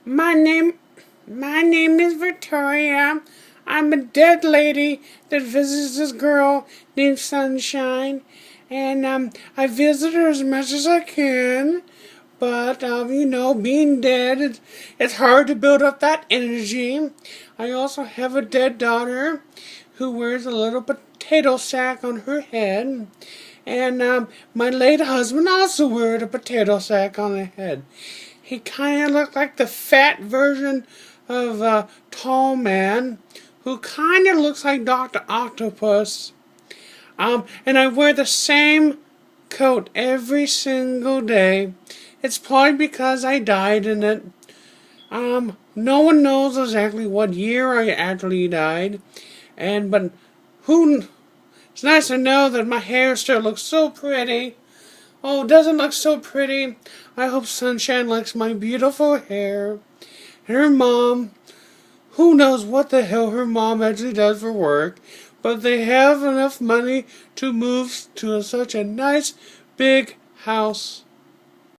My name, my name is Victoria. I'm a dead lady that visits this girl named Sunshine, and I visit her as much as I can. But being dead, it's hard to build up that energy. I also have a dead daughter who wears a little potato sack on her head. And my late husband also wore a potato sack on his head. He kind of looked like the fat version of Tall Man, who kind of looks like Dr. Octopus. And I wear the same coat every single day. It's probably because I died in it. No one knows exactly what year I actually died, but it's nice to know that my hair still looks so pretty. Oh, it doesn't look so pretty. I hope Sunshine likes my beautiful hair. And her mom, who knows what the hell her mom actually does for work, but they have enough money to move to such a nice big house.